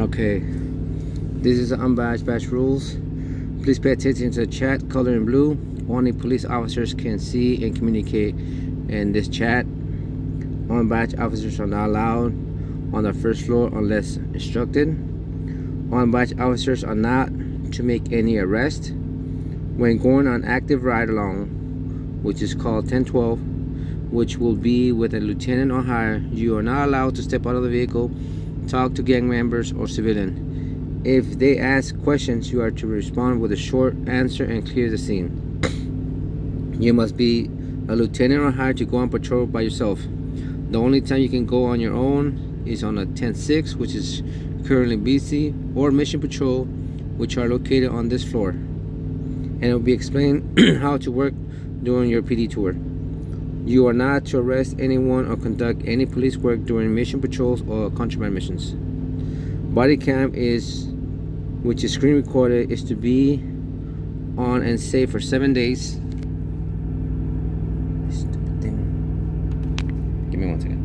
Okay, this is the unbadged badge rules. Please pay attention to the chat color in blue. Only police officers can see and communicate in this chat. Unbadged officers are not allowed on the first floor unless instructed. Unbadged officers are not to make any arrest. When going on active ride along, which is called 1012, which will be with a lieutenant or higher, you are not allowed to step out of the vehicle, talk to gang members or civilian. If they ask questions, you are to respond with a short answer and clear the scene. You must be a lieutenant or higher to go on patrol by yourself. The only time you can go on your own is on a 10-6, which is currently busy, or mission patrol, which are located on this floor. And it will be explained how to work during your PD tour. You are not to arrest anyone or conduct any police work during mission patrols or contraband missions. Body cam which is screen recorded, is to be on and safe for 7 days. Stupid thing. Give me 1 second.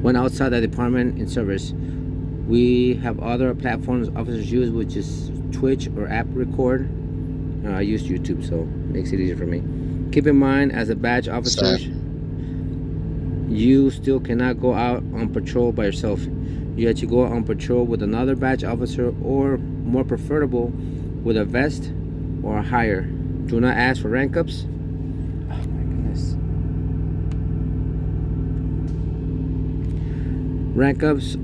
When outside the department in service, we have other platforms officers use, which is Twitch or app record. I use YouTube, so it makes it easier for me. Keep in mind, as a badge officer, you still cannot go out on patrol by yourself. You have to go out on patrol with another badge officer, or more preferable, with a vest or higher. Do not ask for rank ups. Rank ups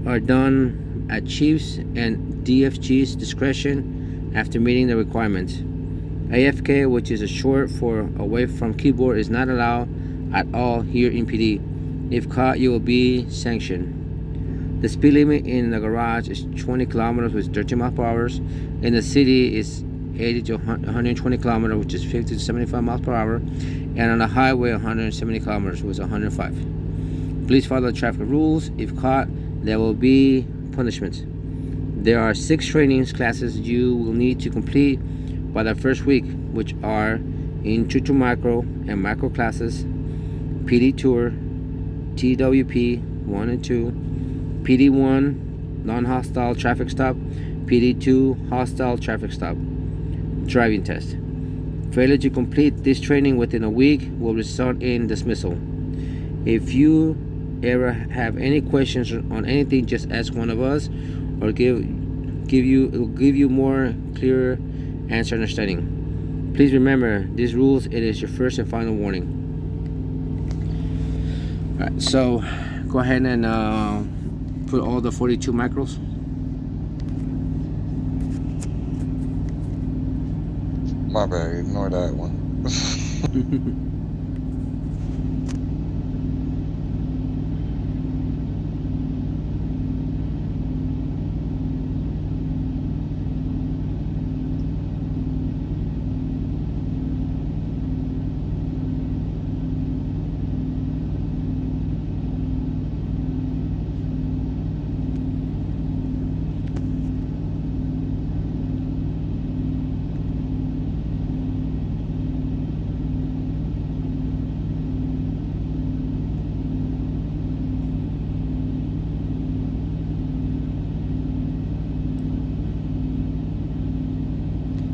are done at Chief's and DFG's discretion after meeting the requirements. AFK, which is a short for away from keyboard, is not allowed at all here in PD. If caught, you will be sanctioned. The speed limit in the garage is 20 kilometers with 13 miles per hour. In the city is 80 to 120 kilometers, which is 50 to 75 miles per hour. And on the highway, 170 kilometers, which is 105. Please follow the traffic rules. If caught, there will be punishment. There are 6 training classes you will need to complete by the first week, which are Intro to Micro and Micro classes, PD Tour, TWP 1 and 2, PD 1 non-hostile traffic stop, PD 2 hostile traffic stop, driving test. Failure to complete this training within a week will result in dismissal. If you ever have any questions on anything, just ask one of us, or it will give you more clearer answer understanding. Please remember these rules. It is your first and final warning. All right, so go ahead and put all the 42 macros. My bad, ignore that one.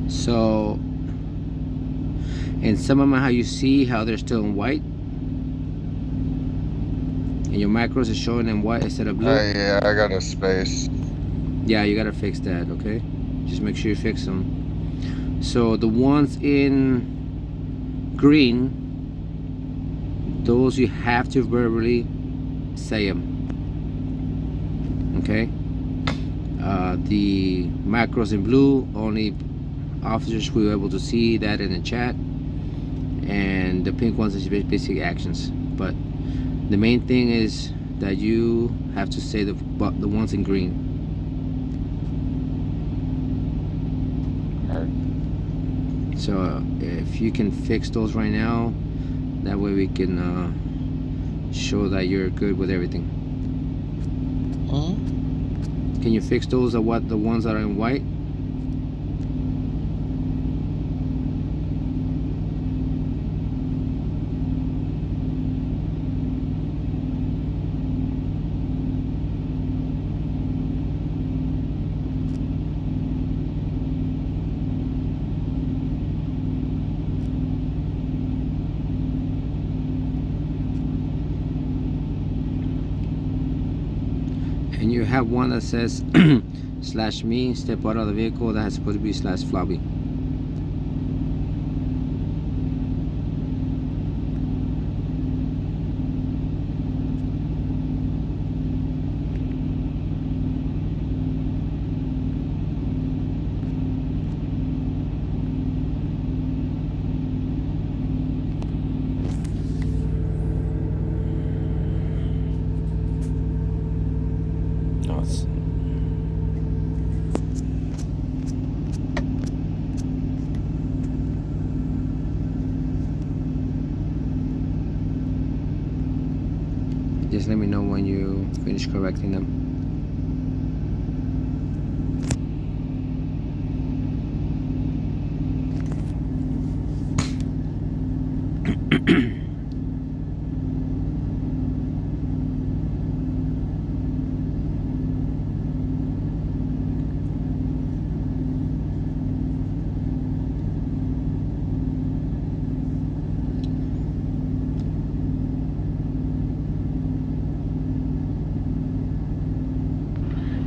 So in some of them, how you see how they're still in white, and your macros is showing in white instead of blue. Yeah, I got a space. Yeah, you gotta fix that. Okay, just make sure you fix them. So the ones in green, those you have to verbally say them. Okay. The macros in blue, only officers who are able to see that in the chat, and the pink ones is basic actions. But the main thing is that you have to say the ones in green. All right. So if you can fix those right now, that way we can show that you're good with everything. Can you fix those? The ones that are in white? And you have one that says /me, step out of the vehicle. That's supposed to be /floppy. Oh, it's just let me know when you finish correcting them.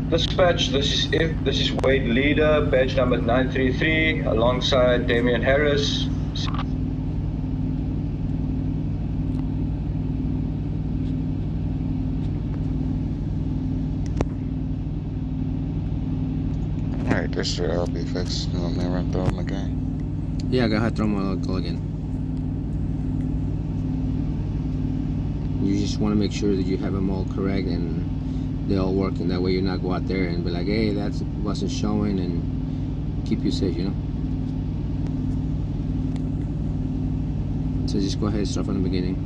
Dispatch, this is Wade Leader, badge number 933, alongside Damian Harris. Alright, this should all be fixed. You want me to run through them again? Yeah, go ahead, throw them all again. You just want to make sure that you have them all correct and they all work, and that way you're not go out there and be like, hey, that wasn't showing, and keep you safe, you know. So just go ahead and start from the beginning.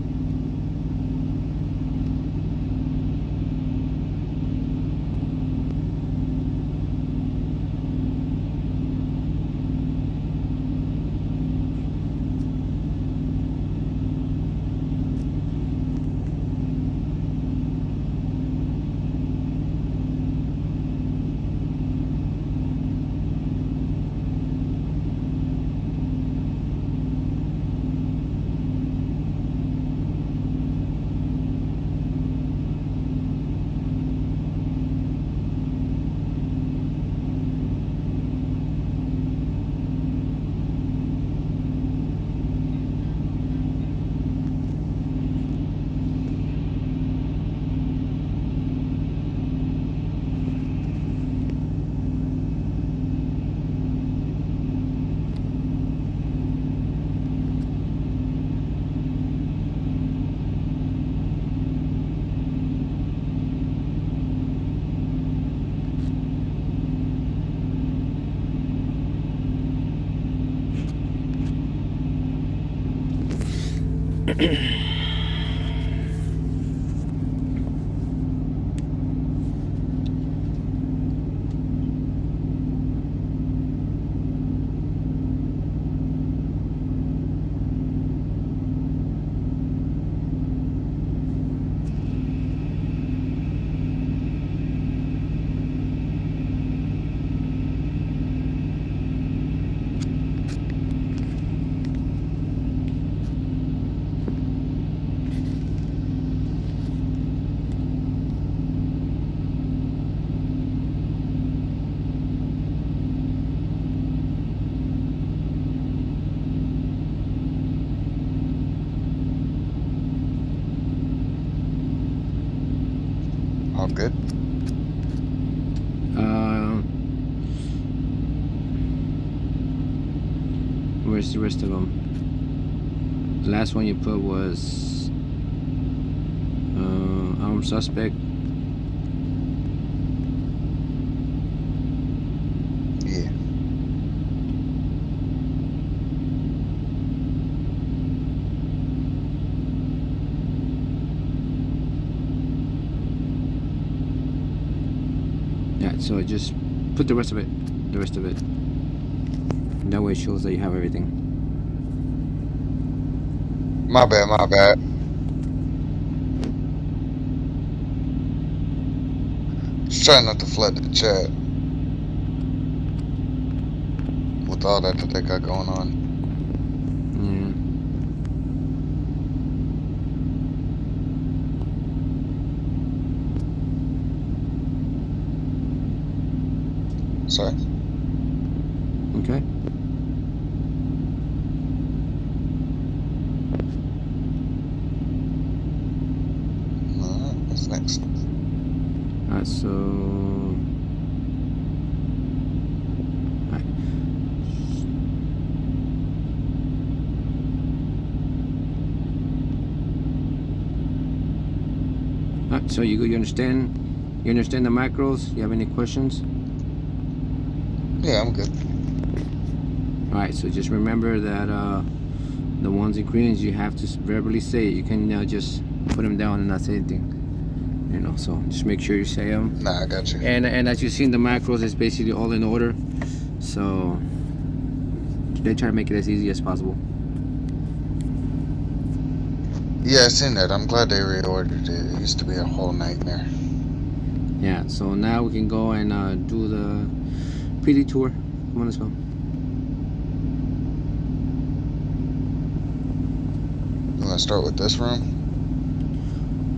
All good? Where's the rest of them? The last one you put was armed suspect. Yeah. So just put the rest of it. That way it shows that you have everything. My bad. Just trying not to flood the chat with all that they got going on. Yeah. Sorry. Okay. Alright, what's next? Alright, so alright, so you understand the macros? You have any questions? Yeah, I'm good. Alright, so just remember that the ones in greens you have to verbally say it. You can just put them down and not say anything. You know, so just make sure you say them. Nah, I got you. And as you've seen, the macros is basically all in order. So they try to make it as easy as possible. Yeah, I seen that. I'm glad they reordered it. It used to be a whole nightmare. Yeah, so now we can go and do the PD tour. Come on, let's go. You want to start with this room?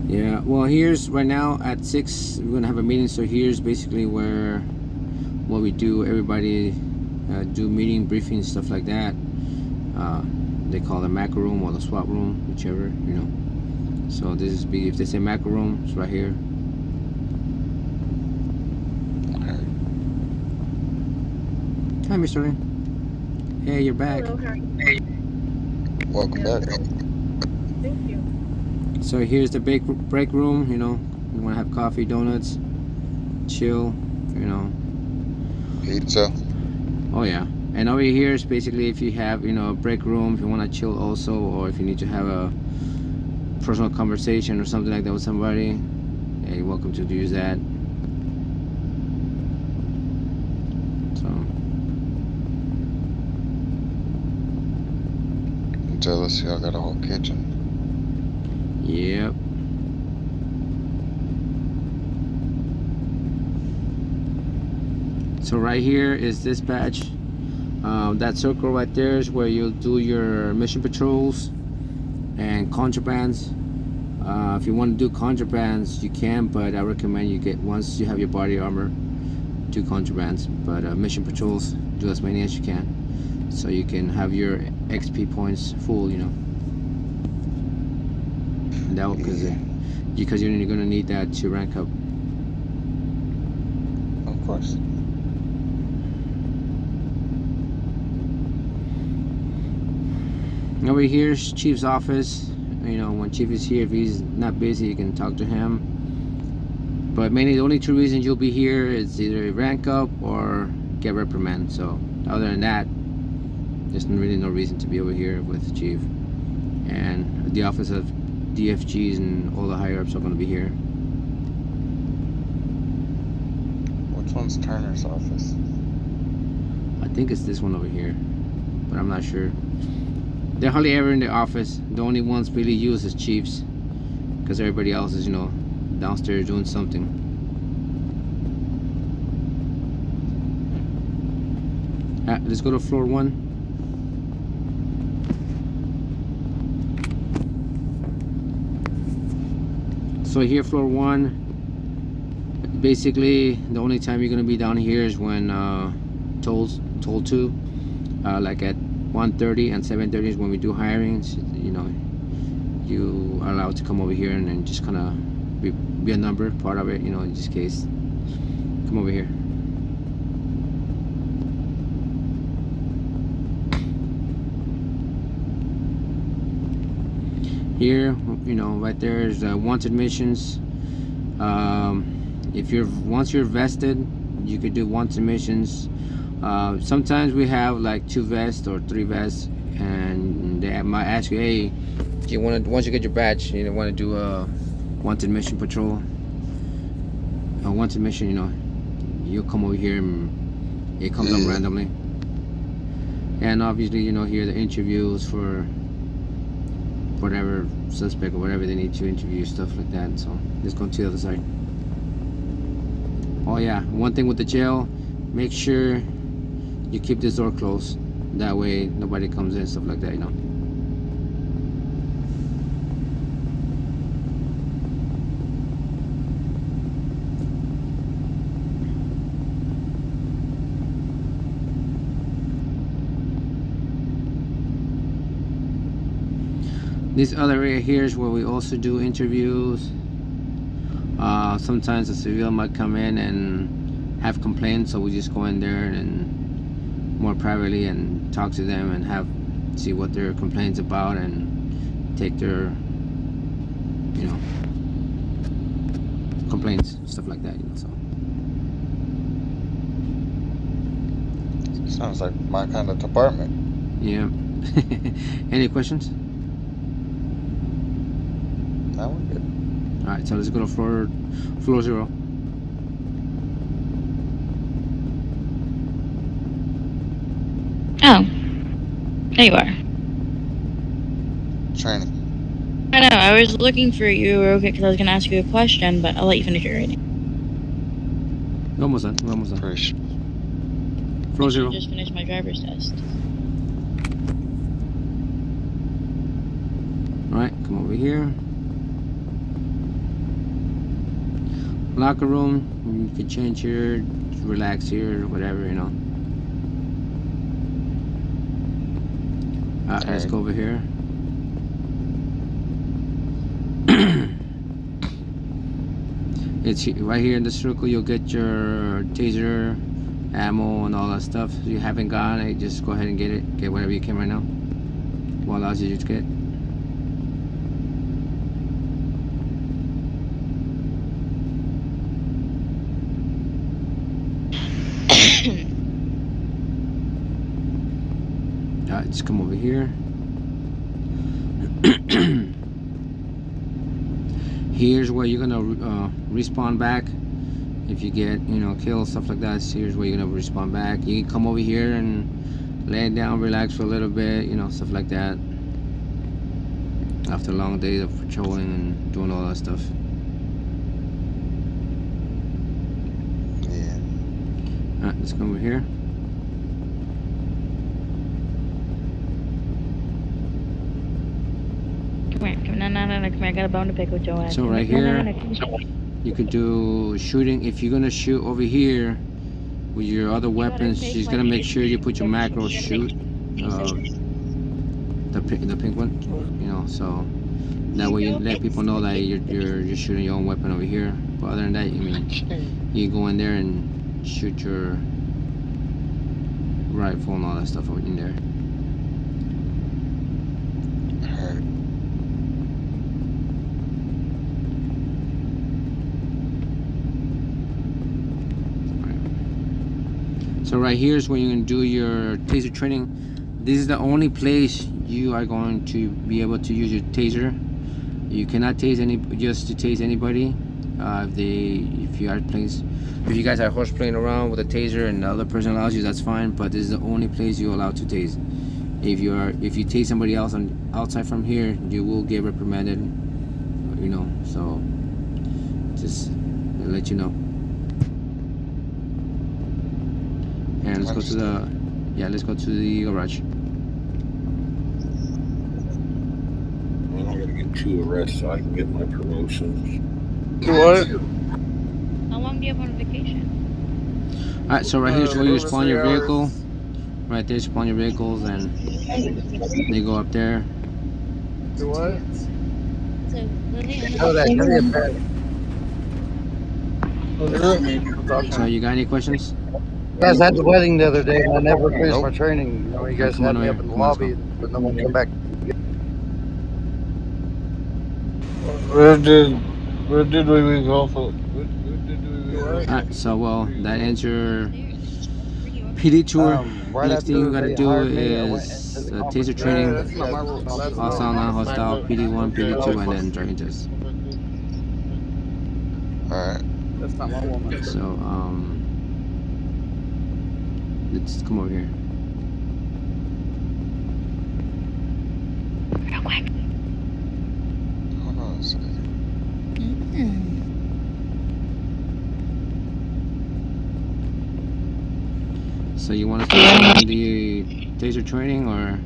Yeah, well, here's right now at 6 we're gonna have a meeting. So here's basically where what we do. Everybody do meeting briefings, stuff like that. They call the macro room or the swap room, whichever, you know. So this is if they say macro room, it's right here. Okay. Hi, Mr. Lin. Hey, you're back. Hello, how Hey. Welcome back. Thank you. So here's the break room. You know, you want to have coffee, donuts, chill. You know. Pizza. Oh yeah. And over here is basically if you have, you know, a break room, if you want to chill also, or if you need to have a personal conversation or something like that with somebody, hey, you're welcome to use that. So. I'm jealous y'all got a whole kitchen. Yep. So right here is dispatch. That circle right there is where you'll do your mission patrols and contrabands. If you want to do contrabands, you can, but I recommend you get, once you have your body armor, do contrabands. But mission patrols, do as many as you can, so you can have your XP points full, you know. And that will, because you're gonna need that to rank up. Of course. Over here's Chief's office. You know, when Chief is here, if he's not busy, you can talk to him. But mainly the only two reasons you'll be here is either rank up or get reprimand. So other than that, there's really no reason to be over here with Chief. And the office of DFGs and all the higher ups are going to be here. Which one's Turner's office? I think it's this one over here, but I'm not sure. They're hardly ever in the office. The only ones really used is Chief's, because everybody else is, you know, downstairs doing something. Let's go to floor 1. So here, floor 1, basically the only time you're gonna be down here is when told to, like at 1:30 and 7:30 is when we do hirings. You know, you are allowed to come over here and just kind of be a number part of it, you know, in this case. Come over here. Here, you know, right there is wanted missions. If you're once you're vested, you could do wanted missions. Sometimes we have like 2 vests or 3 vests, and they might ask you, hey, do you want to, once you get your badge, you want to do a wanted mission patrol, a wanted mission, you know, you'll come over here and it comes up randomly. And obviously, here the interviews for whatever suspect or whatever they need to interview, stuff like that. So let's go to the other side. Oh yeah, one thing with the jail, make sure you keep this door closed. That way nobody comes in, stuff like that, This other area here is where we also do interviews. Sometimes a civilian might come in and have complaints, so we just go in there and more privately and talk to them and see what their complaints about and take their complaints, stuff like that. So Sounds like my kind of department. yeah. Any questions? That one good. All right, so let's go to floor 0. Oh, there you are. Training. I know, I was looking for you real quick because I was going to ask you a question, but I'll let you finish your reading. We're almost done. Pretty sure. Floor I 0. just finished my driver's test. All right, come over here. Locker room, you can change here, relax here, whatever, Let's go over here. It's right here in the circle. You'll get your taser, ammo, and all that stuff. If you haven't gotten it, just go ahead and get it. Get whatever you can right now. What allows you to get. Just come over here. Here's where you're gonna respawn back. If you get killed, stuff like that, here's where you're gonna respawn back. You can come over here and lay down, relax for a little bit, stuff like that. After a long day of patrolling and doing all that stuff. Yeah. Alright, let's come over here. Come here, come here, I got a bone to pick with Joanne. So right here, you could do shooting. If you're gonna shoot over here with your other weapons, she's gonna make sure you put your macro shoot, the pink one, so that way you let people know that you're shooting your own weapon over here. But other than that, you go in there and shoot your rifle and all that stuff over in there. So right here is where you're going to do your taser training. This is the only place you are going to be able to use your taser. You cannot tase just to tase anybody. If you guys are horse playing around with a taser and the other person allows you, that's fine. But this is the only place you're allowed to tase. If you tase somebody else outside from here, you will get reprimanded. So just to let you know. And let's go to the garage. I'm gonna get 2 arrests so I can get my promotions. What? How long do you have on vacation? Alright, so right here is where you spawn your vehicle. Right there, spawn your vehicles, and they go up there. What? So you got any questions? You guys had the wedding the other day, and I never finished my training. You guys Come had on me over up in the here. Come on, lobby, but no one came back. Where did we leave off of? Alright, so that ends your PD tour. Right Next thing you after gotta they do hired me, I went is into the taser conference. training, hostile, non-hostile, PD1, PD2, and then driving test. Alright. That's not my woman. So let's come over here. Real quick. Hold on a second. So you want us to join the taser training or?